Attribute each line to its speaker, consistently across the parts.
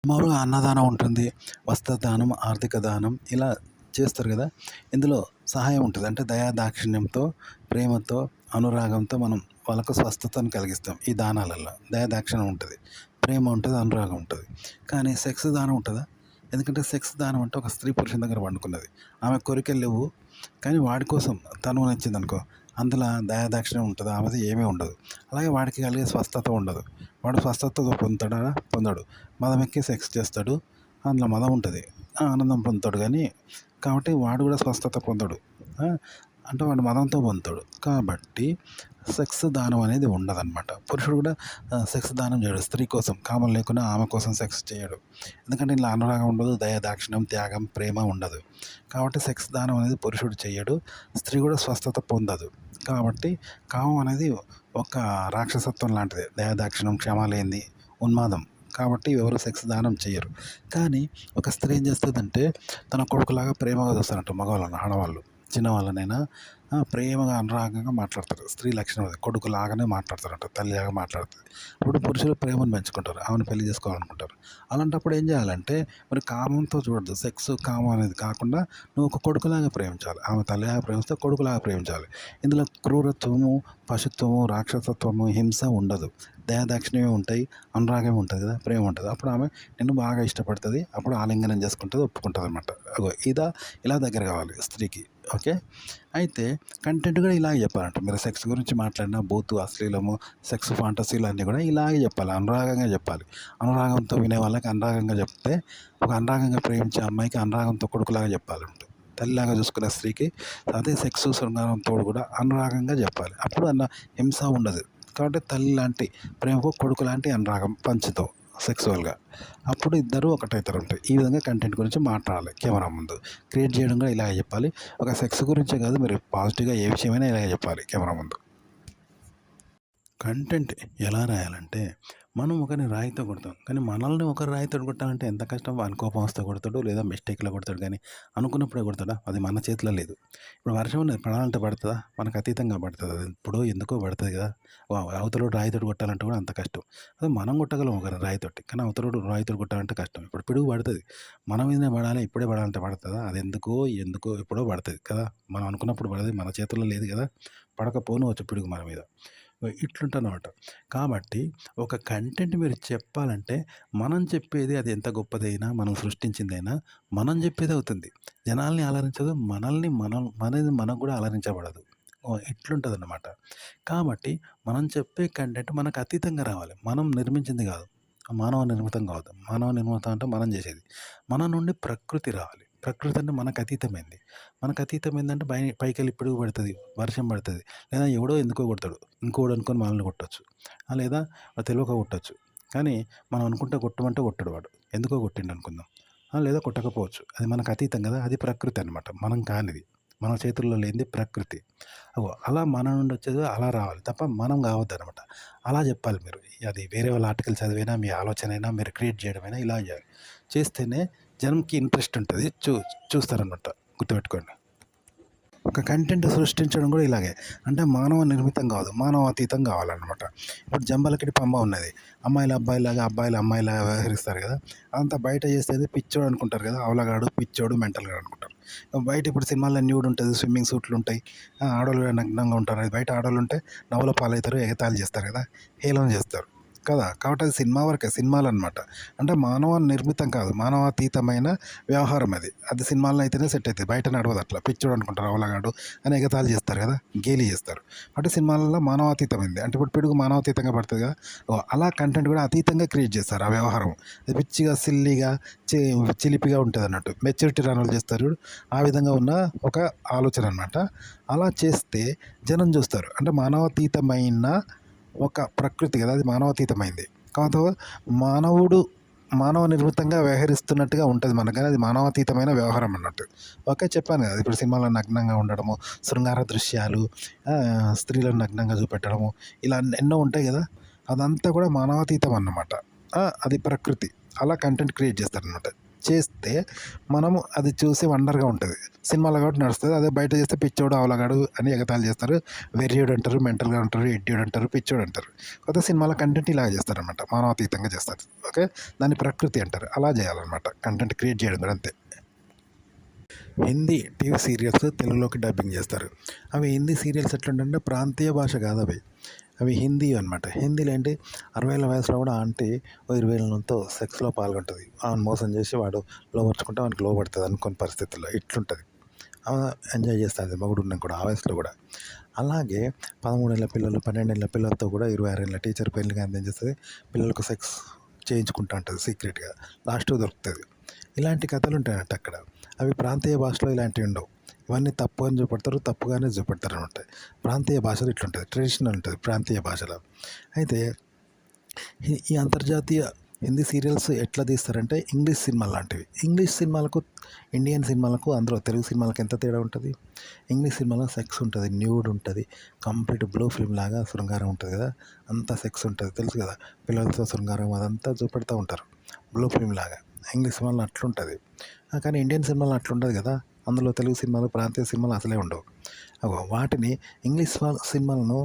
Speaker 1: మామూలుగా అన్నదానం ఉంటుంది, వస్త్రదానం, ఆర్థిక దానం ఇలా చేస్తారు కదా. ఇందులో సహాయం ఉంటుంది. అంటే దయా దాక్షిణ్యంతో, ప్రేమతో, అనురాగంతో మనం వాళ్ళకు స్వస్థతను కలిగిస్తాం. ఈ దానాలలో దయా దాక్షిణ్యం ఉంటుంది, ప్రేమ ఉంటుంది, అనురాగం ఉంటుంది. కానీ సెక్స్ దానం ఉంటుందా? ఎందుకంటే సెక్స్ దానం అంటే ఒక స్త్రీ పురుషుని దగ్గర పండుకున్నది, ఆమె కోరికలు లేవు, కానీ వాడి కోసం తను నచ్చింది అనుకో, అందులో దయాదాక్షిణ్యం ఉంటుంది, ఆమెది ఏమీ ఉండదు. అలాగే వాడికి కలిగే స్వస్థత ఉండదు. వాడు స్వస్థతతో పొందుతాడా? పొందడు. మదం ఎక్కి సెక్స్ చేస్తాడు, అందులో మదం ఉంటుంది, ఆనందం పొందుతాడు. కానీ కాబట్టి వాడు కూడా స్వస్థత పొందడు. అంటే వాడు మదంతో పొందుతాడు. కాబట్టి సెక్స్ దానం అనేది ఉండదన్నమాట. పురుషుడు కూడా సెక్స్ దానం చేయడు. స్త్రీ కోసం కామం లేకుండా ఆమె కోసం సెక్స్ చేయడు. ఎందుకంటే ఇలా అనురాగం ఉండదు, దయ దాక్షిణ్యం, త్యాగం, ప్రేమ ఉండదు. కాబట్టి సెక్స్ దానం అనేది పురుషుడు చేయడు, స్త్రీ కూడా స్వస్థత పొందదు. కాబట్టి కామం అనేది ఒక రాక్షసత్వం లాంటిది, దయ దాక్షిణ్యం, క్షమ లేనిది, ఉన్మాదం. కాబట్టి ఎవరు సెక్స్ దానం చేయరు. కానీ ఒక స్త్రీ ఏం చేస్తుందంటే తన కొడుకులాగా ప్రేమగా చూస్తారంట మగవాళ్ళని, ఆడవాళ్ళు చిన్నవాళ్ళనైనా ప్రేమగా అనురాగంగా మాట్లాడతారు. స్త్రీ లక్షణం అది, కొడుకులాగానే మాట్లాడతారంట, తల్లిలాగా మాట్లాడుతుంది. అప్పుడు పురుషులు ప్రేమను పెంచుకుంటారు, ఆమెను పెళ్లి చేసుకోవాలనుకుంటారు. అలాంటప్పుడు ఏం చేయాలంటే మరి కామంతో చూడద్దు. సెక్స్ కామం అనేది కాకుండా నువ్వు ఒక కొడుకులాగా ప్రేమించాలి, ఆమె తల్లిలాగా ప్రేమిస్తే కొడుకులాగా ప్రేమించాలి. ఇందులో క్రూరత్వము, పశుత్వము, రాక్షసత్వము, హింస ఉండదు. దయాదాక్షిణ్యమే ఉంటాయి, అనురాగమే ఉంటుంది కదా, ప్రేమ ఉంటుంది. అప్పుడు ఆమె నిన్ను బాగా ఇష్టపడుతుంది, అప్పుడు ఆలింగనం చేసుకుంటుంది, ఒప్పుకుంటుంది అనమాట. అగో ఇలా దగ్గర కావాలి స్త్రీకి. ఓకే. అయితే కంటెంట్ కూడా ఇలాగే చెప్పాలంట. మీరు సెక్స్ గురించి మాట్లాడిన బూతు, అశ్లీలము, సెక్స్ ఫాంటసీలు అన్నీ కూడా ఇలాగే చెప్పాలి, అనురాగంగా చెప్పాలి. అనురాగంతో వినే వాళ్ళకి అనురాగంగా చెప్తే, ఒక అనురాగంగా ప్రేమించే అమ్మాయికి అనురాగంతో కొడుకులాగా చెప్పాలంట. తల్లిలాగా చూసుకునే స్త్రీకి అదే సెక్స్ శృంగారంతో కూడా అనురాగంగా చెప్పాలి. అప్పుడు హింస ఉండదు. కాబట్టి తల్లి లాంటి ప్రేమకు కొడుకు లాంటి అనురాగం పంచుతావు సెక్సువల్గా, అప్పుడు ఇద్దరు ఒకటవుతారు ఉంటాయి. ఈ విధంగా కంటెంట్ గురించి మాట్లాడాలి కెమెరా ముందు. క్రియేట్ చేయడం కూడా ఇలాగే చెప్పాలి. ఒక సెక్స్ గురించే కాదు, మీరు పాజిటివ్గా ఏ విషయమైనా ఇలాగే చెప్పాలి కెమెరా ముందు. కంటెంట్ ఎలా రాయాలంటే, మనం ఒకరిని రాయితో కొడతాం, కానీ మనల్ని ఒకరు రాయితో కొట్టాలంటే ఎంత కష్టం. వాని కోపం వస్తే కొడతాడు, లేదా మిస్టేక్లో కొడతాడు, కానీ అనుకున్నప్పుడే కొడతాడా? అది మన చేతిలో లేదు. ఇప్పుడు వర్షం అనేది పడాలంటే పడుతుందా? మనకు అతీతంగా పడుతుంది. అది ఇప్పుడు ఎందుకో పడుతుంది కదా. అవతలోడు రాయితోటి కొట్టాలంటే కూడా అంత కష్టం. అదే మనం కొట్టగలం ఒకరిని రాయితోటి, కానీ అవతలోడు రాయితోటి కొట్టాలంటే కష్టం. ఇప్పుడు పిడుగు పడుతుంది, మన మీదనే పడాలి, ఇప్పుడే పడాలంటే పడుతుందా? అది ఎందుకో ఎప్పుడో పడుతుంది కదా. మనం అనుకున్నప్పుడు పడదు, మన చేతుల్లో లేదు కదా. పడకపోను వచ్చు పిడుగు మన మీద. ఇట్లుంటనమాట. కాబట్టి ఒక కంటెంట్ మీరు చెప్పాలంటే మనం చెప్పేది అది ఎంత గొప్పదైనా, మనం సృష్టించిందైనా మనం చెప్పేది అవుతుంది. జనాల్ని అలరించదు, మనది మనకు కూడా అలరించబడదు. ఇట్లుంటుందన్నమాట. కాబట్టి మనం చెప్పే కంటెంట్ మనకు అతీతంగా రావాలి, మనం నిర్మించింది కాదు, మానవ నిర్మితం కాదు. మానవ నిర్మితం అంటే మనం చేసేది. మన నుండి ప్రకృతి రావాలి. ప్రకృతి అంటే మనకు అతీతమైంది. మనకు అతీతమైందంటే పైకెళ్ళి పిడుగు పడుతుంది, వర్షం పడుతుంది, లేదా ఎవడో ఎందుకో కొడతాడు, ఇంకోడు అనుకొని మనల్ని కొట్టచ్చు, లేదా తెలియక కొట్టచ్చు. కానీ మనం అనుకుంటే కొట్టమంటే కొట్టడు వాడు, ఎందుకో కొట్టిండు అనుకుందాం, లేదా కొట్టకపోవచ్చు. అది మనకు అతీతం కదా, అది ప్రకృతి అనమాట, మనం కానిది, మన చేతుల్లో లేనిది ప్రకృతి. అలా మన నుండి వచ్చేది అలా రావాలి తప్ప మనం కావద్దు అనమాట. అలా చెప్పాలి మీరు. అది వేరే వాళ్ళ ఆర్టికల్ చదివైనా, మీ ఆలోచన అయినా, మీరు క్రియేట్ చేయడమైనా ఇలా చేయాలి. చేస్తేనే జనంకి ఇంట్రెస్ట్ ఉంటుంది, చూస్తారనమాట. గుర్తుపెట్టుకోండి. ఒక కంటెంట్ సృష్టించడం కూడా ఇలాగే. అంటే మానవ నిర్మితం కాదు, మానవాతీతం కావాలన్నమాట. ఇప్పుడు జంబలకిడి పంబ ఉన్నది, అమ్మాయిలు అబ్బాయిలాగా, అబ్బాయిలు అమ్మాయిలాగా వ్యవహరిస్తారు కదా. అదంతా బయట చేసేది పిచ్చోడు అనుకుంటారు కదా, అవలగాడు, పిచ్చోడు, మెంటల్గా అనుకుంటారు. బయట ఇప్పుడు సినిమాల్లో న్యూడ్ ఉంటుంది, స్విమ్మింగ్ సూట్లు ఉంటాయి, ఆడవాళ్ళు నగ్నంగా ఉంటారు. అది బయట ఆడవాళ్ళు ఉంటే నవ్వుల పాలవుతారు, ఎగతాళి చేస్తారు కదా, హేళన చేస్తారు కదా. కాబట్టి అది సినిమా వరకే, సినిమాలు అనమాట. అంటే మానవ నిర్మితం కాదు, మానవాతీతమైన వ్యవహారం అది. అది సినిమాల్లో అయితేనే సెట్ అవుతుంది, బయట నడవదు. అట్లా పిచ్చోడు అనుకుంటారు, అవలగాడు అని ఎగతాళి చేస్తారు కదా, గేలి చేస్తారు. అంటే సినిమాలలో మానవాతీతమైంది. అంటే ఇప్పుడు పిడుగు మానవాతీతంగా పడుతుంది కదా, అలా కంటెంట్ కూడా అతీతంగా క్రియేట్ చేస్తారు. ఆ వ్యవహారం అది పిచ్చిగా, సిల్లీగా, చిలిపిగా ఉంటుంది అన్నట్టు. మెచ్యూరిటీ రానులు చేస్తారు, ఆ విధంగా ఉన్న ఒక ఆలోచన అనమాట. అలా చేస్తే జనం చూస్తారు. అంటే మానవాతీతమైన ఒక ప్రకృతి కదా, అది మానవాతీతమైంది. కాకపోతే మానవ నిర్మితంగా వ్యవహరిస్తున్నట్టుగా ఉంటుంది మనకు, కానీ అది మానవాతీతమైన వ్యవహారం అన్నట్టు. ఓకే, చెప్పాను కదా. ఇప్పుడు సినిమాలో నగ్నంగా ఉండడము, శృంగార దృశ్యాలు, స్త్రీలను నగ్నంగా చూపెట్టడము, ఇలా ఎన్నో ఉంటాయి కదా. అదంతా కూడా మానవాతీతం అన్నమాట. అది ప్రకృతి. అలా కంటెంట్ క్రియేట్ చేస్తారనమాట. చేస్తే మనము అది చూసి వండర్గా ఉంటుంది. సినిమాలో కాబట్టి నడుస్తుంది. అదే బయట చేస్తే పిచ్చోడు అవలగాడు అని ఎగతాళి చేస్తారు. వెర్రియోడు అంటారు, మెంటల్గా అంటారు, ఎడ్డియోడు అంటారు, పిచ్చోడు అంటారు. కొత్త సినిమాల కంటెంట్ ఇలా చేస్తారనమాట, మానవాతీతంగా చేస్తారు. ఓకే, దాన్ని ప్రకృతి అంటారు. అలా చేయాలన్నమాట కంటెంట్ క్రియేట్ చేయడం కూడా అంతే. హిందీ టీవీ సీరియల్స్ తెలుగులోకి డబ్బింగ్ చేస్తారు. అవి హిందీ సీరియల్స్ ఎట్లుంటే ప్రాంతీయ భాష కాదు అవి హిందీ అనమాట. హిందీలో ఏంటి, 60 ఏళ్ళ వయసులో కూడా ఆంటీ 20 ఏళ్ళతో సెక్స్లో పాల్గొంటుంది. ఆమెను మోసం చేసి వాడు లోపరుచుకుంటే వానికి లోపడుతుంది అనుకున్న పరిస్థితుల్లో ఇట్లుంటుంది. ఆమె ఎంజాయ్ చేస్తుంది మగుడు ఉన్నాక కూడా, ఆ వయసులో కూడా. అలాగే 13 ఏళ్ళ పిల్లలు, 12 ఏళ్ళ పిల్లలతో కూడా 26 ఏళ్ళ టీచర్ పెళ్ళిగా ఏం చేస్తుంది, పిల్లలకు సెక్స్ చేయించుకుంటూ ఉంటుంది సీక్రెట్గా, లాస్ట్ దొరుకుతుంది. ఇలాంటి కథలు ఉంటాయన్నట్టు అక్కడ. అవి ప్రాంతీయ భాషలో ఇలాంటివి ఉండవు. ఇవన్నీ తప్పు అని చూపెడతారు, తప్పుగానే చూపెడతారు అనమాట. ప్రాంతీయ భాషలో ఇట్లుంటుంది, ట్రెడిషనల్ ఉంటుంది ప్రాంతీయ భాషలో. అయితే ఈ అంతర్జాతీయ హిందీ సీరియల్స్ ఎట్లా తీస్తారంటే ఇంగ్లీష్ సినిమాలు లాంటివి. ఇంగ్లీష్ సినిమాలకు ఇండియన్ సినిమాలకు అందులో తెలుగు సినిమాలకు ఎంత తేడా ఉంటుంది. ఇంగ్లీష్ సినిమాలో సెక్స్ ఉంటుంది, న్యూడ్ ఉంటుంది, కంప్లీట్ బ్లూ ఫిల్మ్ లాగా శృంగారం ఉంటుంది కదా, అంతా సెక్స్ ఉంటుంది తెలుసు కదా, పిల్లలతో శృంగారం అదంతా చూపెడతా ఉంటారు బ్లూ ఫిల్మ్ లాగా. ఇంగ్లీష్ సినిమాలో అట్లుంటుంది. కానీ ఇండియన్ సినిమాలో అట్లుండదు కదా. అందులో తెలుగు సినిమాలు, ప్రాంతీయ సినిమాలు అసలే ఉండవు. వాటిని ఇంగ్లీష్ సినిమాలను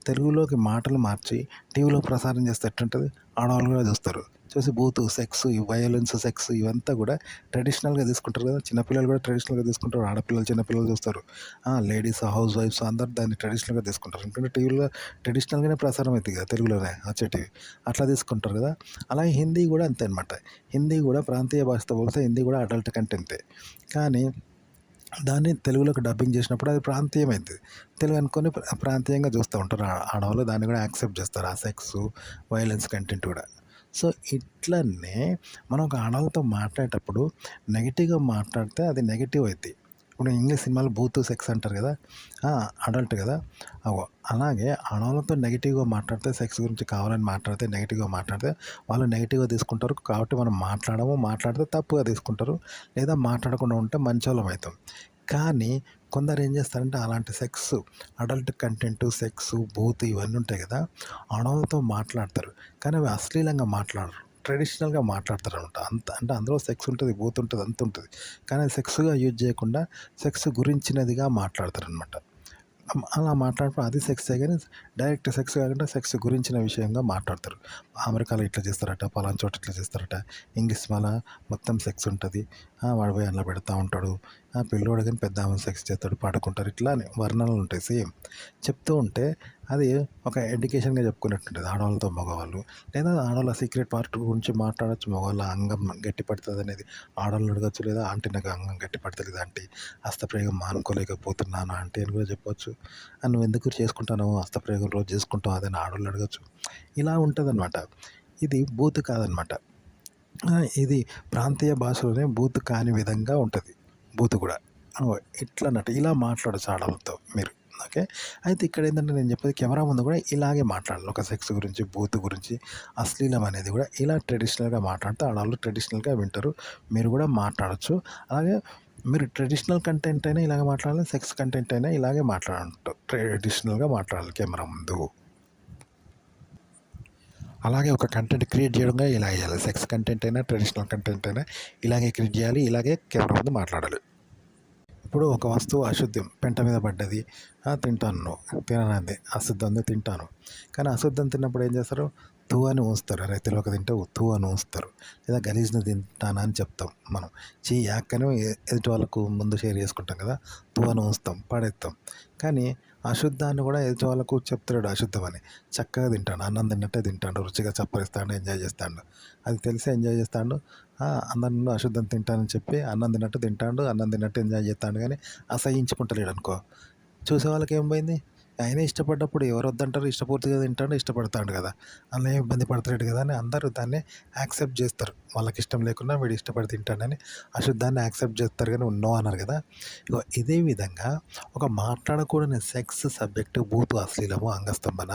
Speaker 1: తెలుగులోకి మాటలు మార్చి టీవీలో ప్రసారం చేస్తే ఎట్లుంటుంది, ఆడవాళ్ళు కూడా చూస్తారు. చూసి బూతు, సెక్స్, వయలెన్స్, సెక్స్ ఇవంతా కూడా ట్రెడిషనల్గా తీసుకుంటారు కదా. చిన్నపిల్లలు కూడా ట్రెడిషనల్గా తీసుకుంటారు, ఆడపిల్లలు చిన్నపిల్లలు చూస్తారు. లేడీస్, హౌస్ వైఫ్స్ అందరు దాన్ని ట్రెడిషనల్గా తీసుకుంటారు. ఎందుకంటే టీవీలో ట్రెడిషనల్గానే ప్రసారం అవుతుంది కదా, తెలుగులోనే వచ్చేటివి అట్లా తీసుకుంటారు కదా. అలాగే హిందీ కూడా అంతే అనమాట. హిందీ కూడా ప్రాంతీయ భాషతో పోలిస్తే హిందీ కూడా అడల్ట్ కంటెంటే. కానీ దాన్ని తెలుగులోకి డబ్బింగ్ చేసినప్పుడు అది ప్రాంతీయమైంది. తెలుగు అనుకొని ప్రాంతీయంగా చూస్తూ ఉంటారు ఆడవాళ్ళు. దాన్ని కూడా యాక్సెప్ట్ చేస్తారు, ఆ సెక్స్, వైలెన్స్ కంటెంట్ కూడా. సో ఇట్లనే మనం ఒక ఆడవాళ్ళతో మాట్లాడేటప్పుడు నెగిటివ్గా మాట్లాడితే అది నెగిటివ్ అవుతుంది. ఇప్పుడు ఇంగ్లీష్ సినిమాలు బూత్, సెక్స్ అంటారు కదా, అడల్ట్ కదా. అలాగే ఆడవాళ్ళతో నెగిటివ్గా మాట్లాడితే, సెక్స్ గురించి కావాలని మాట్లాడితే, నెగిటివ్గా మాట్లాడితే వాళ్ళు నెగిటివ్గా తీసుకుంటారు. కాబట్టి మనం మాట్లాడితే తప్పుగా తీసుకుంటారు, లేదా మాట్లాడకుండా ఉంటే మంచోళ్ళం అవుతాం. కానీ కొందరు ఏం చేస్తారంటే అలాంటి sex, adult content, sex, booth ఇవన్నీ ఉంటాయి కదా, ఆడవాళ్ళతో మాట్లాడతారు. కానీ అవి అశ్లీలంగా మాట్లాడరు, ట్రెడిషనల్గా మాట్లాడతారు అనమాట. అంటే అందులో సెక్స్ ఉంటుంది, బూత్ ఉంటుంది, అంత ఉంటుంది. కానీ సెక్స్గా యూజ్ చేయకుండా సెక్స్ గురించినదిగా మాట్లాడతారు అనమాట. అలా మాట్లాడినప్పుడు అది సెక్సే, కానీ డైరెక్ట్ సెక్స్ కాకుండా సెక్స్ గురించిన విషయంగా మాట్లాడతారు. అమెరికాలో ఇట్లా చేస్తారట, పలానా చోట ఇట్లా చేస్తారట, ఇంగ్లీష్ సినిమాలో మొత్తం సెక్స్ ఉంటుంది, వాడు పోయి అందులో పెడతా ఉంటాడు, పిల్లోడు కానీ పెద్ద ఆమె సెక్స్ చేస్తాడు, పడుకుంటారు, ఇట్లా వర్ణనలు ఉంటాయి సేమ్. చెప్తూ ఉంటే అది ఒక ఎడ్యుకేషన్గా చెప్పుకున్నట్టుంటుంది ఆడవాళ్ళతో మగవాళ్ళు. లేదా ఆడవాళ్ళ సీక్రెట్ పార్ట్ గురించి మాట్లాడచ్చు, మగవాళ్ళ అంగం గట్టి పడుతుంది అనేది ఆడవాళ్ళు అడగచ్చు, లేదా ఆంటీ నాకు అంగం గట్టి పడతలేదు ఆంటీ, హస్తప్రయోగం మానుకోలేకపోతున్నాను ఆంటీ అని కూడా చెప్పొచ్చు. నువ్వు ఎందుకు చేసుకుంటాను హస్తప్రయోగం రోజు చేసుకుంటావు అదని ఆడవాళ్ళు అడగచ్చు. ఇలా ఉంటుంది అనమాట. ఇది బూత్ కాదనమాట. ఇది ప్రాంతీయ భాషలోనే బూత్ కాని విధంగా ఉంటుంది బూత్ కూడా. ఇట్లా అన్నట్టు ఇలా మాట్లాడచ్చు ఆడవాళ్ళతో మీరు. ఓకే, అయితే ఇక్కడ ఏంటంటే నేను చెప్పేది కెమెరా ముందు కూడా ఇలాగే మాట్లాడాలి. ఒక సెక్స్ గురించి, బూత్ గురించి, అశ్లీలం అనేది కూడా ఇలా ట్రెడిషనల్గా మాట్లాడితే ఆడవాళ్ళు ట్రెడిషనల్గా వింటారు. మీరు కూడా మాట్లాడచ్చు. అలాగే మీరు ట్రెడిషనల్ కంటెంట్ అయినా ఇలాగే మాట్లాడాలి, సెక్స్ కంటెంట్ అయినా ఇలాగే మాట్లాడాలంటారు. ట్రెడిషనల్గా మాట్లాడాలి కెమెరా ముందు. అలాగే ఒక కంటెంట్ క్రియేట్ చేయడంగా ఇలా చేయాలి. సెక్స్ కంటెంట్ అయినా, ట్రెడిషనల్ కంటెంట్ అయినా ఇలాగే క్రియేట్ చేయాలి, ఇలాగే కెమెరా ముందు మాట్లాడాలి. ఇప్పుడు ఒక వస్తువు అశుద్ధం, పెంట మీద పడ్డది, తింటాను, తిననంది, అశుద్ధంది తింటాను. కానీ అశుద్ధం తిన్నప్పుడు ఏం చేస్తారు, తూ అని ఊస్తారు. అరే తెలియక తింటే తూ అని ఊస్తారు. లేదా గలీజ్ని తింటానా అని చెప్తాం మనం. యాక్కని ఎదుటి వాళ్ళకు ముందు షేర్ చేసుకుంటాం కదా, తూ అని ఊస్తాం, పడేస్తాం. కానీ అశుద్ధాన్ని కూడా ఎదుటి వాళ్ళకు చెప్తాడు అశుద్ధమని. చక్కగా తింటాడు, అన్నం తిన్నట్టే తింటాడు, రుచిగా చప్పరిస్తాడు, ఎంజాయ్ చేస్తాడు. అది తెలిసి ఎంజాయ్ చేస్తాడు. అందరిలో అశుద్ధం తింటానని చెప్పి అన్నం తిన్నట్టు తింటాడు, అన్నం తిన్నట్టు ఎంజాయ్ చేస్తాడు. కానీ అసహించుకుంటలేడు అనుకో, చూసే వాళ్ళకి ఏం పోయింది, ఆయన ఇష్టపడ్డప్పుడు ఎవరు వద్దంటారు, ఇష్టపూర్తిగా తింటాడు, ఇష్టపడతాడు కదా, అందులో ఏం ఇబ్బంది పడతాడు కదా అని అందరూ దాన్ని యాక్సెప్ట్ చేస్తారు. వాళ్ళకి ఇష్టం లేకుండా వీడు ఇష్టపడి తింటాడని అశుద్ధాన్ని యాక్సెప్ట్ చేస్తారు, కానీ నో అన్నారు కదా. ఇదే విధంగా ఒక మాట్లాడకూడని సెక్స్ సబ్జెక్టు, బూతు, అశ్లీలము, అంగస్తంభన,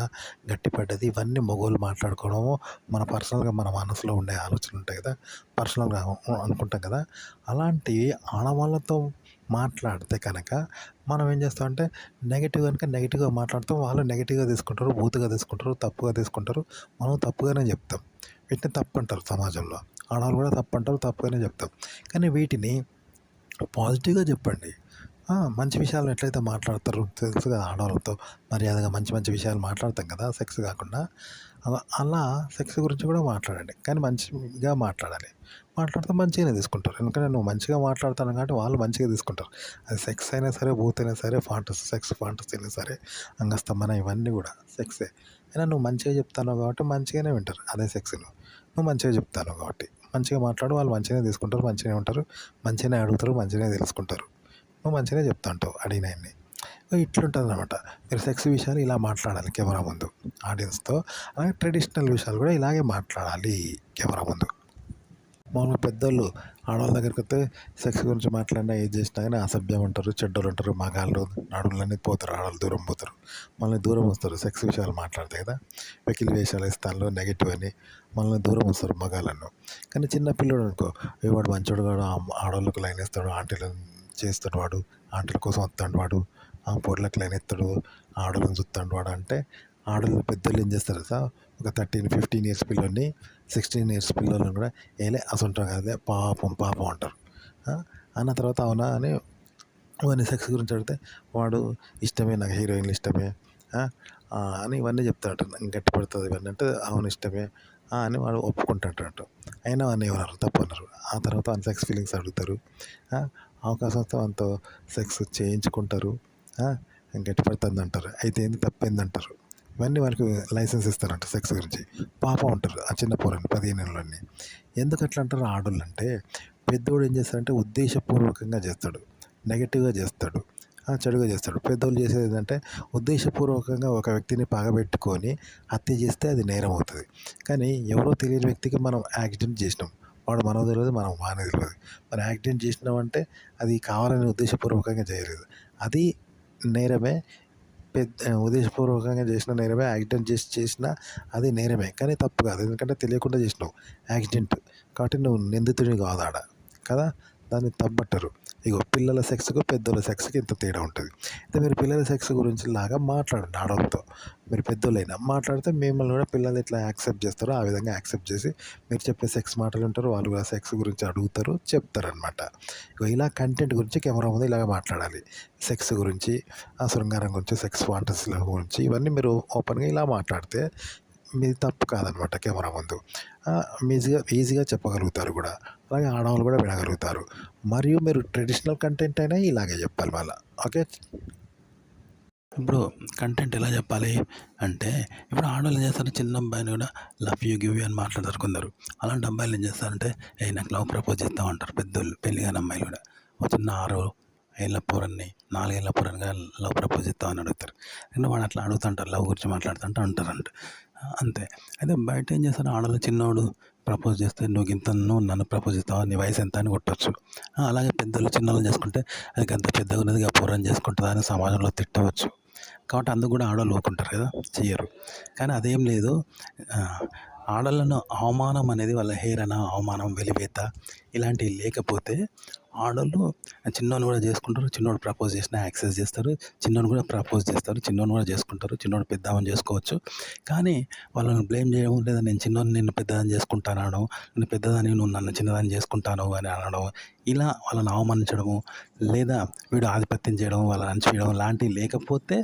Speaker 1: గట్టిపడ్డది, ఇవన్నీ మగవాళ్ళు మాట్లాడుకోవడము, మన పర్సనల్గా మన మనసులో ఉండే ఆలోచనలు ఉంటాయి కదా, పర్సనల్గా అనుకుంటాం కదా, అలాంటివి ఆడవాళ్ళతో మాట్లాడితే కనుక మనం ఏం చేస్తామంటే నెగిటివ్ కనుక నెగిటివ్గా మాట్లాడతాం, వాళ్ళు నెగిటివ్గా తీసుకుంటారు, బూతుగా తీసుకుంటారు, తప్పుగా తీసుకుంటారు, మనం తప్పుగానే చెప్తాం. వీటిని తప్పు అంటారు సమాజంలో. ఆడవాళ్ళు కూడా తప్పు అంటారు, తప్పుగానే చెప్తాం. కానీ వీటిని పాజిటివ్‌గా చెప్పండి. మంచి విషయాలను ఎట్లయితే మాట్లాడతారో తెలుసు కదా ఆడవాళ్ళతో మర్యాదగా మంచి మంచి విషయాలు మాట్లాడతాం కదా! సెక్స్ కాకుండా. అలా సెక్స్ గురించి కూడా మాట్లాడండి. కానీ మంచిగా మాట్లాడాలి. మాట్లాడితే మంచిగానే తీసుకుంటారు. ఎందుకంటే నువ్వు మంచిగా మాట్లాడుతున్నావు కాబట్టి వాళ్ళు మంచిగా తీసుకుంటారు. అది సెక్స్ అయినా సరే, బూత్ అయినా సరే, సెక్స్ ఫాంటసీ అయినా సరే, అంగస్తంభన ఇవన్నీ కూడా సెక్సే. అయినా నువ్వు మంచిగా చెప్తున్నావు కాబట్టి మంచిగానే వింటారు. అదే సెక్స్‌లో. నువ్వు మంచిగా చెప్తున్నావు కాబట్టి. మంచిగా మాట్లాడు, వాళ్ళు మంచిగానే తీసుకుంటారు, మంచిగానే ఉంటారు, మంచిగానే అడుగుతారు, మంచిగానే తెలుసుకుంటారు. నువ్వు మంచిగానే చెప్తా ఉంటావు అడిగినయన్ని. ఇట్లుంటదనమాట. మీరు సెక్స్ విషయాలు ఇలా మాట్లాడాలి కెమెరా ముందు ఆడియన్స్‌తో. అలాగే ట్రెడిషనల్ విషయాలు కూడా ఇలాగే మాట్లాడాలి కెమెరా ముందు. మామూలుగా పెద్దోళ్ళు ఆడవాళ్ళ దగ్గరికొస్తే సెక్స్ గురించి మాట్లాడినా ఏది చేసినా కానీ అసభ్యం అంటారు, చెడ్డోళ్ళు అంటారు, మగాళ్ళు నడుములన్నీ పోతారు, ఆడవాళ్ళు దూరం పోతారు. మనల్ని దూరం వస్తారు సెక్స్ విషయాలు మాట్లాడితే కదా! వెకిలి వేషాలు వేస్తాన్లు నెగెటివ్ అని మనల్ని దూరం వస్తారు మగాళ్ళను. కానీ చిన్న పిల్లోడు అనుకో, వాడు మంచోడు కాడు, ఆడోళ్ళకి లైన్ వేస్తాడు, ఆంటీలను చేస్తాడు వాడు, ఆంటీల కోసం వస్తాడు వాడు, పొరలకు లైన్ ఎత్తాడు, ఆడోళ్ళని చూస్తాడు వాడు అంటే ఆడోళ్ళు పెద్దోళ్ళు ఏం చేస్తారు తెలుసా? ఒక 13, 15 ఇయర్స్ పిల్లోడిని, 16 ఇయర్స్ పిల్లోలని కూడా ఏలే అసొంటాం కదే పాపం పాపం అంటారు. అన్న తర్వాత అవునా అని వాడిని సెక్స్ గురించి అడిగితే వాడు ఇష్టమే, నాకు హీరోయిన్లు ఇష్టమే అని ఇవన్నీ చెప్తాడు. గట్టి పడుతుంది ఇవన్నీ అంటే అవును ఇష్టమే అని వాడు ఒప్పుకుంటాడు. అయినా వాడిని ఏమన్నారు తప్పన్నారు. ఆ తర్వాత వాని సెక్స్ ఫీలింగ్స్ అడుగుతారు. అవకాశం వస్తే వానితో సెక్స్ చేయించుకుంటారు. గట్టి పడుతుంది అంటారు. అయితే ఏంది తప్పేందంటారు. ఇవన్నీ వానికి లైసెన్స్ ఇస్తారంట సెక్స్ గురించి. పాపం అంటారు ఆ చిన్న పోరని 15 ఏళ్ళోడిని. ఎందుకు అట్లా అంటారు ఆడోళ్ళు అంటే, పెద్దోడు ఏం చేస్తాడంటే ఉద్దేశపూర్వకంగా చేస్తాడు, నెగటివ్‌గా చేస్తాడు, చెడుగా చేస్తాడు. పెద్దోళ్ళు చేసేది ఏంటంటే ఉద్దేశపూర్వకంగా ఒక వ్యక్తిని పగబెట్టుకొని హత్య చేస్తే అది నేరం అవుతుంది. కానీ ఎవరో తెలియని వ్యక్తికి మనం యాక్సిడెంట్ చేసినాం. వాడు మనకు తెలియదు, మనం వానికి తెలియదు. మనం యాక్సిడెంట్ చేసినామంటే అది కావాలని ఉద్దేశపూర్వకంగా చేయలేదు. అది నేరమే. ఉద్దేశపూర్వకంగా చేసిన నేరమే. యాక్సిడెంట్ చేసినా అది నేరమే. కానీ తప్పు కాదు. ఎందుకంటే తెలియకుండా చేసినావు యాక్సిడెంట్. కాబట్టి నువ్వు నిందితుడివి కాదు ఆడ. కదా! దాన్ని తప్పట్టరు. ఇగో పిల్లల సెక్స్‌కు, పెద్దోళ్ళ సెక్స్‌కి ఇంత తేడా ఉంటుంది. అయితే మీరు పిల్లల సెక్స్ గురించి లాగా మాట్లాడండి ఆడోళ్ళతో. మీరు పెద్దోళ్ళైనా మాట్లాడితే మిమ్మల్ని కూడా పిల్లలు ఎట్లా యాక్సెప్ట్ చేస్తారో ఆ విధంగా యాక్సెప్ట్ చేసి మీరు చెప్పే సెక్స్ మాటలు వింటారు. వాళ్ళు కూడా సెక్స్ గురించి అడుగుతారు, చెప్తారనమాట. ఇగో ఇలా కంటెంట్ గురించి కెమెరా ముందు ఇలాగ మాట్లాడాలి. సెక్స్ గురించి, శృంగారం గురించి, సెక్స్ ఫాంటసీల గురించి ఇవన్నీ మీరు ఓపెన్‌గా ఇలా మాట్లాడితే మీది తప్పు కాదనమాట కెమెరా ముందు. ఈజీగా చెప్పగలుగుతారు కూడా. అలాగే ఆడవాళ్ళు కూడా వినగలుగుతారు. మరియు మీరు ట్రెడిషనల్ కంటెంట్ అయినా ఇలాగే చెప్పాలి మళ్ళా. ఓకే. ఇప్పుడు కంటెంట్ ఎలా చెప్పాలి అంటే, ఇప్పుడు ఆడవాళ్ళు ఏం చేస్తారు, చిన్న అబ్బాయిని కూడా లవ్ యూ, గివ్ యూ అని మాట్లాడతారు కొందరు. అలాంటి అబ్బాయిలు ఏం చేస్తారంటే, నాకు లవ్ ప్రపోజ్ చేస్తాం అంటారు పెద్దోళ్ళు, పెళ్లి కాని అమ్మాయిలు కూడా. ఒక చిన్న 6 ఏళ్ళ పోరన్ని, 4 ఏళ్ళ పోరనిగా లవ్ ప్రపోజ్ చేస్తామని అడుగుతారు. ఎందుకంటే వాడు అట్లా అడుగుతుంటారు, లవ్ గురించి మాట్లాడుతుంటే అంటారంట. అంతే. అయితే బయట ఏం చేస్తారు ఆడవాళ్ళు, చిన్నోడు ప్రపోజ్ చేస్తే నువ్వు నన్ను ప్రపోజ్ చేస్తావా, నీ వయసు ఎంత అని కొట్టొచ్చు. అలాగే పెద్దోళ్ళు చిన్నోళ్ళని చేసుకుంటే అది అంత పెద్దగా ఉన్నది, ఇక పోరని చేసుకుంటుందా అని సమాజంలో తిట్టవచ్చు. కాబట్టి అందుకు కూడా ఆడవాళ్ళు ఊరుకుంటారు కదా, చెయ్యరు. కానీ అదేం లేదు. ఆడోళ్ళను అవమానం అనేది వాళ్ళ హేళన, అవమానం, వెలివేత ఇలాంటివి లేకపోతే ఆడోళ్ళు చిన్నోడిని కూడా చేసుకుంటారు. చిన్నోడు ప్రపోజ్ చేసినా యాక్సెప్ట్ చేస్తారు. చిన్నోడిని కూడా ప్రపోజ్ చేస్తారు. చిన్నోడిని కూడా చేసుకుంటారు. చిన్నోడు పెద్దామని చేసుకోవచ్చు. కానీ వాళ్ళని బ్లేమ్ చేయడం, లేదా నేను చిన్నోడిని నిన్ను పెద్దదాన్ని చేసుకుంటాను అనడం, నేను పెద్దదాన్ని నువ్వు నన్ను చిన్నదాన్ని చేసుకుంటాను అని అనడం, ఇలా వాళ్ళని అవమానించడము, లేదా వీడు ఆధిపత్యం చేయడం, వాళ్ళని అణచివేయడం లాంటివి లేకపోతే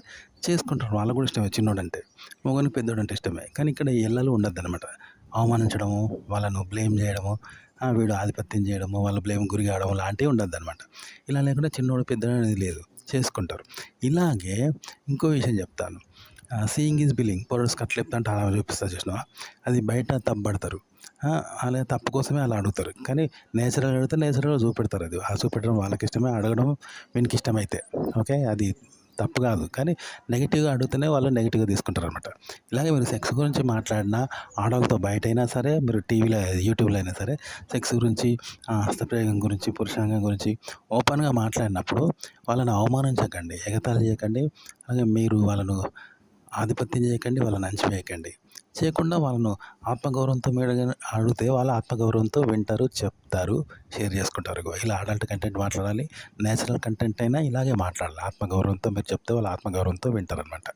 Speaker 1: చేసుకుంటారు. వాళ్ళకు కూడా ఇష్టమే చిన్నోడంటే. మగవానికి పెద్దోడంటే ఇష్టమే. కానీ ఇక్కడ ఎల్లలు ఉండొద్దనమాట. అవమానించడము, వాళ్ళను బ్లేమ్ చేయడము, వీడు ఆధిపత్యం చేయడము, వాళ్ళ బ్లేమ్ గురి కావడం లాంటివి ఉండొద్దనమాట. ఇలా లేకుండా చిన్నోడు పెద్దోడు అనేది లేదు, చేసుకుంటారు. ఇలాగే ఇంకో విషయం చెప్తాను. Seeing is believing. పొరడు కట్లు చెప్తాంటే అలా చూపిస్తా చూసినావా, అది బయట తప్పబడతారు. అలా తప్పు కోసమే అలా అడుగుతారు. కానీ నేచురల్గా అడిగితే నేచురల్గా చూపెడతారు. అది చూపెట్టడం వాళ్ళకి ఇష్టమే, అడగడం వీనికి ఇష్టమైతే ఓకే, అది తప్పు కాదు. కానీ నెగిటివ్గా అడిగితేనే వాళ్ళు నెగిటివ్గా తీసుకుంటారు అనమాట. ఇలాగే మీరు సెక్స్ గురించి మాట్లాడినా ఆడవాళ్ళతో బయట అయినా సరే, మీరు టీవీలో యూట్యూబ్లో అయినా సరే సెక్స్ గురించి, హస్తప్రయోగం గురించి, పురుషాంగం గురించి ఓపెన్గా మాట్లాడినప్పుడు వాళ్ళని అవమానించకండి, ఎగతాళి చేయకండి. అలాగే మీరు వాళ్ళను ఆధిపత్యం చేయకండి, వాళ్ళని అణచివేయకండి. చేయకుండా వాళ్ళను ఆత్మగౌరవంతో మీరు అడిగితే వాళ్ళు ఆత్మగౌరవంతో వింటారు, చెప్తారు, షేర్ చేసుకుంటారు. ఇలా అడల్ట్ కంటెంట్ మాట్లాడాలి. నేచురల్ కంటెంట్ అయినా ఇలాగే మాట్లాడాలి. ఆత్మగౌరవంతో మీరు చెప్తే వాళ్ళు ఆత్మగౌరవంతో వింటారనమాట.